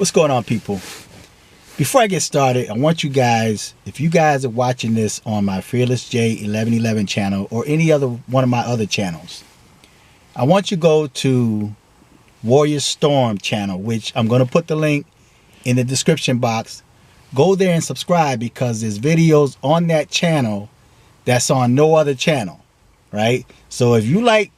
What's going on, people? Before I get started, I want you guys, if you guys are watching this on my Fearless J 1111 channel or any other one of my other channels, I want you to go to Warrior Storm channel, which I'm going to put the link in the description box. Go there and subscribe because there's videos on that channel that's on no other channel, right? So if you like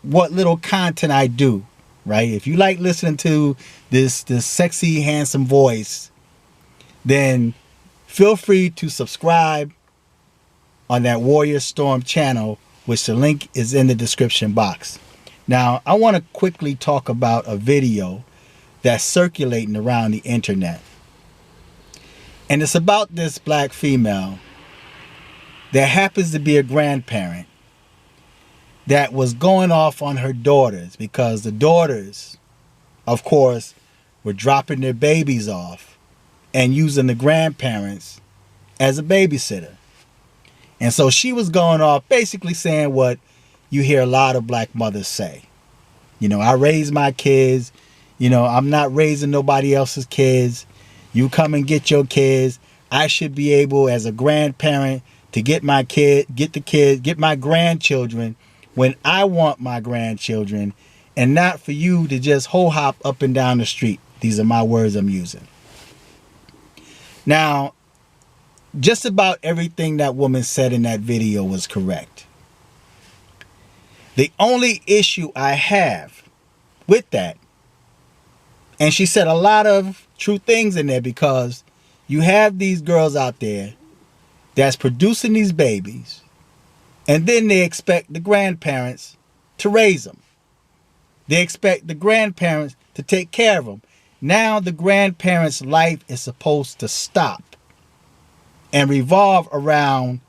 what little content I do, right? If you like listening to this sexy, handsome voice, then feel free to subscribe on that Warrior Storm channel, which the link is in the description box. Now, I want to quickly talk about a video that's circulating around the internet. And it's about this black female that happens to be a grandparent that was going off on her daughters because the daughters, of course, were dropping their babies off and using the grandparents as a babysitter. And so she was going off basically saying what you hear a lot of black mothers say. You know, I raise my kids. You know, I'm not raising nobody else's kids. You come and get your kids. I should be able, as a grandparent, to get my kid, get my grandchildren when I want my grandchildren, and not for you to just ho-hop up and down the street. These are my words I'm using. Now, just about everything that woman said in that video was correct. The only issue I have with that, and she said a lot of true things in there, because you have these girls out there that's producing these babies, and then they expect the grandparents to raise them. They expect the grandparents to take care of them. Now the grandparents' life is supposed to stop and revolve around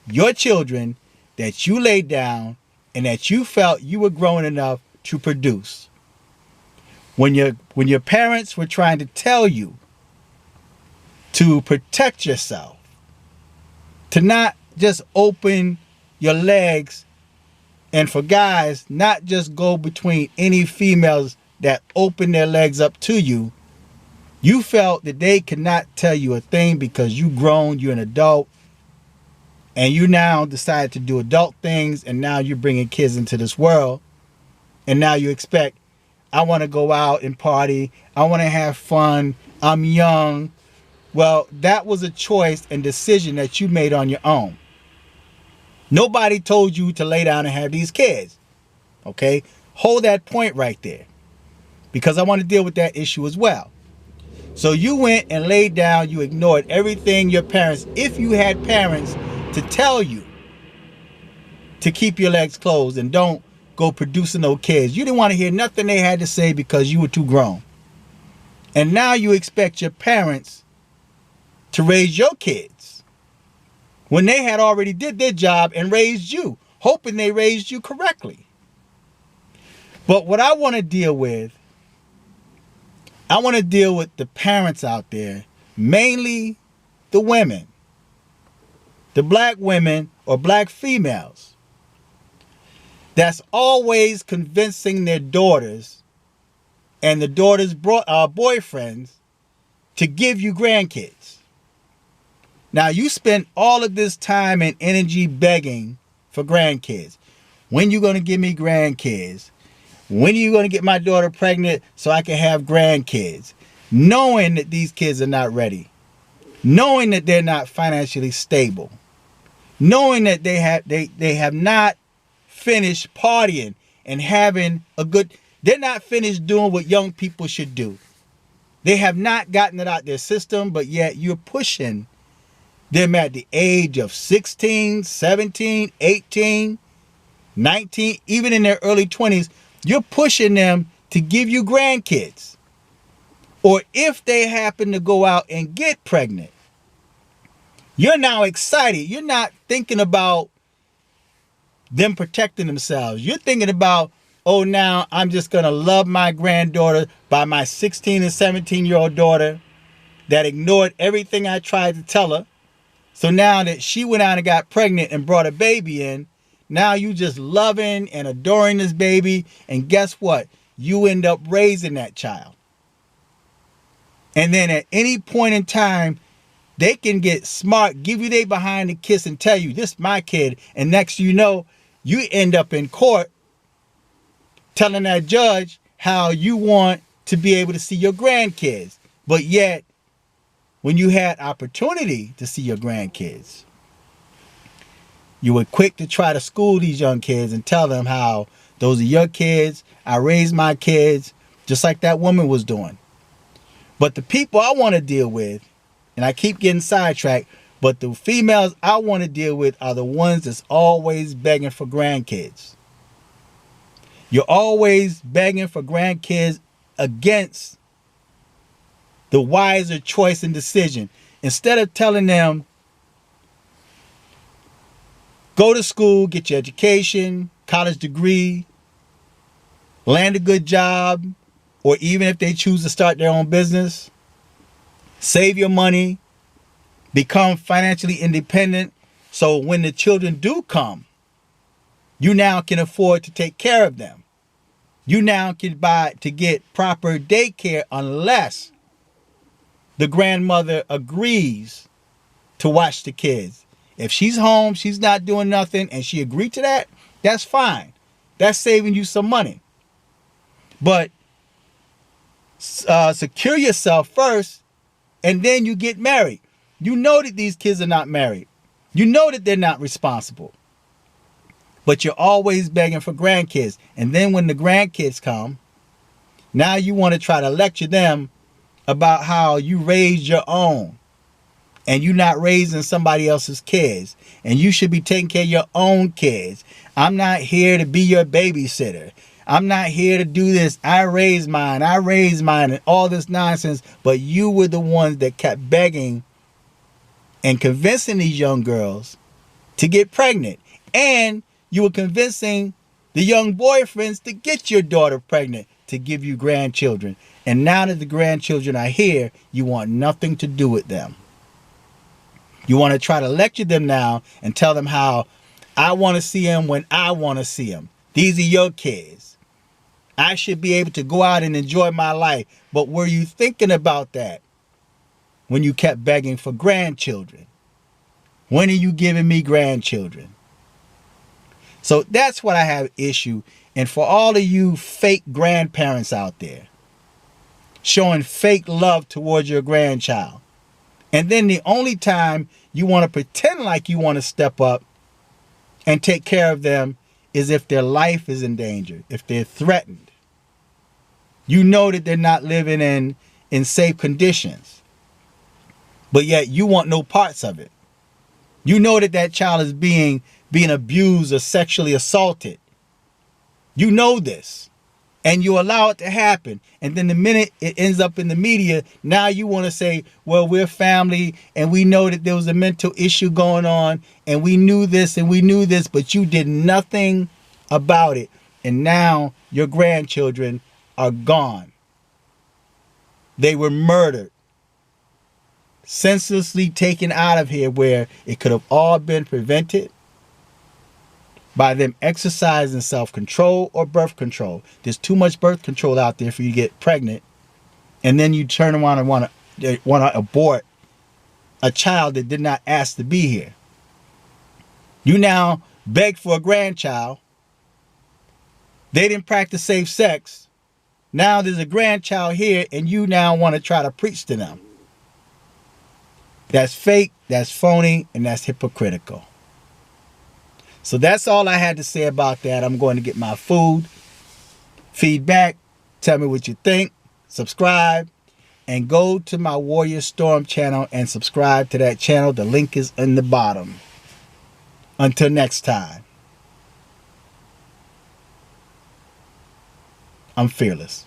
your children that you laid down and that you felt you were grown enough to produce. When your parents were trying to tell you to protect yourself, to not just open your legs, and for guys, not just go between any females that open their legs up to you, you felt that they could not tell you a thing because you grown, you're an adult, and you now decide to do adult things, and now you're bringing kids into this world, and now you expect, I want to go out and party, I want to have fun, I'm young. Well, that was a choice and decision that you made on your own. Nobody told you to lay down and have these kids. Okay? Hold that point right there, because I want to deal with that issue as well. So you went and laid down, you ignored everything your parents, if you had parents to tell you to keep your legs closed and don't go producing those kids. You didn't want to hear nothing they had to say because you were too grown. And now you expect your parents to raise your kids when they had already did their job and raised you, hoping they raised you correctly. But what I want to deal with, I want to deal with the parents out there, mainly the women, the black women or black females, that's always convincing their daughters and the daughters' boyfriends to give you grandkids. Now, you spend all of this time and energy begging for grandkids. When you going to give me grandkids? When are you going to get my daughter pregnant so I can have grandkids? Knowing that these kids are not ready. Knowing that they're not financially stable. Knowing that they have not finished partying and having a good... They're not finished doing what young people should do. They have not gotten it out their system, but yet you're pushing them at the age of 16, 17, 18, 19, even in their early 20s. You're pushing them to give you grandkids. Or if they happen to go out and get pregnant, you're now excited. You're not thinking about them protecting themselves. You're thinking about, oh, now I'm just going to love my granddaughter by my 16 and 17-year-old daughter that ignored everything I tried to tell her. So now that she went out and got pregnant and brought a baby in, now you just loving and adoring this baby. And guess what? You end up raising that child. And then at any point in time, they can get smart, give you their behind the kiss and tell you, this is my kid. And next you know, you end up in court telling that judge how you want to be able to see your grandkids. But yet, when you had opportunity to see your grandkids, you were quick to try to school these young kids and tell them how those are your kids, I raised my kids, just like that woman was doing. But the people I want to deal with, and I keep getting sidetracked, but the females I want to deal with are the ones that's always begging for grandkids. You're always begging for grandkids against the wiser choice and decision. Instead of telling them, go to school, get your education, college degree, land a good job, or even if they choose to start their own business, save your money, become financially independent, so when the children do come, you now can afford to take care of them. You now can buy to get proper daycare unless the grandmother agrees to watch the kids. If she's home, she's not doing nothing, and she agreed to that, that's fine. That's saving you some money. But secure yourself first, and then you get married. You know that these kids are not married. You know that they're not responsible. But you're always begging for grandkids. And then when the grandkids come, now you want to try to lecture them about how you raised your own. And you're not raising somebody else's kids. And you should be taking care of your own kids. I'm not here to be your babysitter. I'm not here to do this. I raised mine, and all this nonsense. But you were the ones that kept begging and convincing these young girls to get pregnant. And you were convincing the young boyfriends to get your daughter pregnant to give you grandchildren. And now that the grandchildren are here, you want nothing to do with them. You want to try to lecture them now and tell them how I want to see them when I want to see them. These are your kids. I should be able to go out and enjoy my life. But were you thinking about that when you kept begging for grandchildren? When are you giving me grandchildren? So that's what I have issue. And for all of you fake grandparents out there, showing fake love towards your grandchild. And then the only time you want to pretend like you want to step up and take care of them is if their life is in danger, if they're threatened. You know that they're not living in safe conditions, but yet you want no parts of it. You know that that child is being abused or sexually assaulted. You know this, and you allow it to happen. And then the minute it ends up in the media, now you want to say, well, we're family, and we know that there was a mental issue going on, and we knew this, but you did nothing about it. And now your grandchildren are gone. They were murdered, senselessly taken out of here, where it could have all been prevented by them exercising self-control or birth control. There's too much birth control out there for you to get pregnant, and then you turn around and want to abort a child that did not ask to be here. You now beg for a grandchild. They didn't practice safe sex. Now there's a grandchild here, and you now want to try to preach to them. That's fake, that's phony, and that's hypocritical. So that's all I had to say about that. I'm going to get my food. Feedback. Tell me what you think. Subscribe. And go to my Warrior Storm channel and subscribe to that channel. The link is in the bottom. Until next time. I'm fearless.